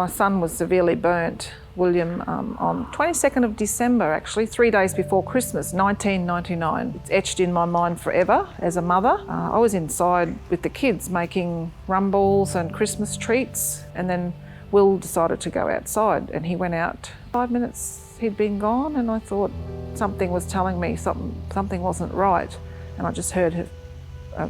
My son was severely burnt, William, on 22nd of December, actually, 3 days before Christmas, 1999. It's etched in my mind forever as a mother. I was inside with the kids making rum balls and Christmas treats, and then Will decided to go outside, and he went out. 5 minutes he'd been gone, and I thought something was telling me something wasn't right, and I just heard a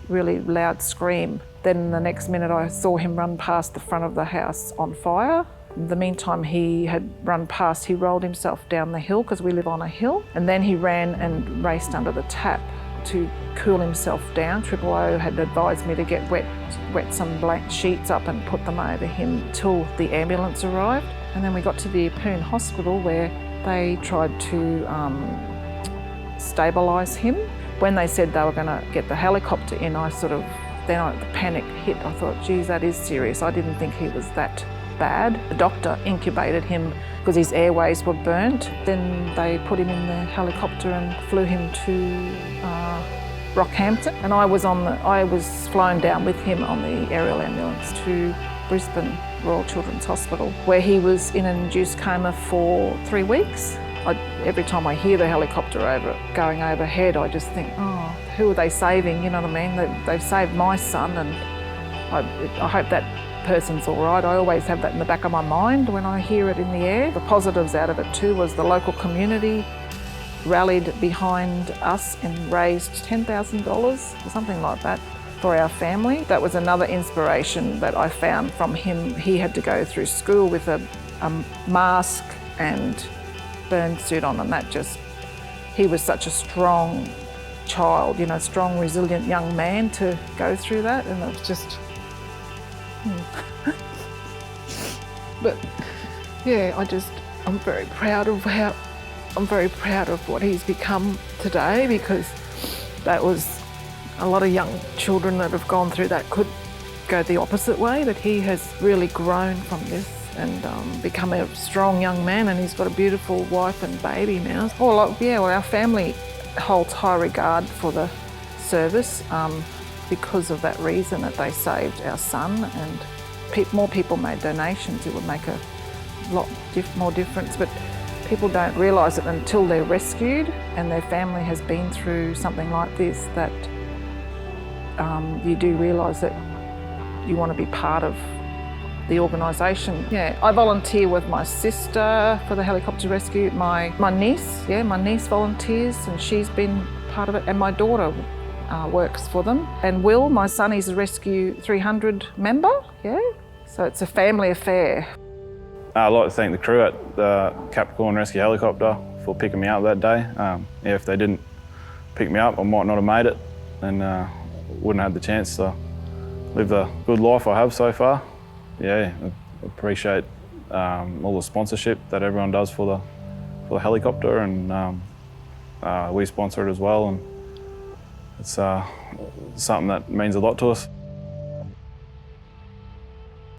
really loud scream. Then the next minute I saw him run past the front of the house on fire. In the meantime he had run past, he rolled himself down the hill because we live on a hill, and then he ran and raced under the tap to cool himself down. Triple O had advised me to get wet some black sheets up and put them over him till the ambulance arrived. And then we got to the Yeppoon Hospital where they tried to stabilise him. When they said they were going to get the helicopter in, then the panic hit. I thought, geez, that is serious. I didn't think he was that bad. The doctor incubated him because his airways were burnt. Then they put him in the helicopter and flew him to Rockhampton. And I was flown down with him on the aerial ambulance to Brisbane Royal Children's Hospital, where he was in an induced coma for 3 weeks. Every time I hear the helicopter going overhead, I just think, oh, who are they saving? You know what I mean? They've saved my son, and I hope that person's all right. I always have that in the back of my mind when I hear it in the air. The positives out of it too was the local community rallied behind us and raised $10,000 or something like that for our family. That was another inspiration that I found from him. He had to go through school with a mask and burn suit on, and he was such a strong child, strong, resilient young man to go through that, and it was just, But yeah, I'm very proud of what he's become today, because that was a lot of young children that have gone through that could go the opposite way, but he has really grown from this and become a strong young man, and he's got a beautiful wife and baby now. Our family holds high regard for the service because of that reason, that they saved our son, and more people made donations. It would make a lot more difference, but people don't realise it until they're rescued and their family has been through something like this, that you do realise that you want to be part of the organisation. Yeah, I volunteer with my sister for the helicopter rescue. My niece volunteers, and she's been part of it, and my daughter works for them. And Will, my son, is a Rescue 300 member, so it's a family affair. I'd like to thank the crew at the Capricorn Rescue Helicopter for picking me up that day. If they didn't pick me up, I might not have made it, and wouldn't have had the chance to live the good life I have so far. I appreciate all the sponsorship that everyone does for the helicopter, and we sponsor it as well, and it's something that means a lot to us.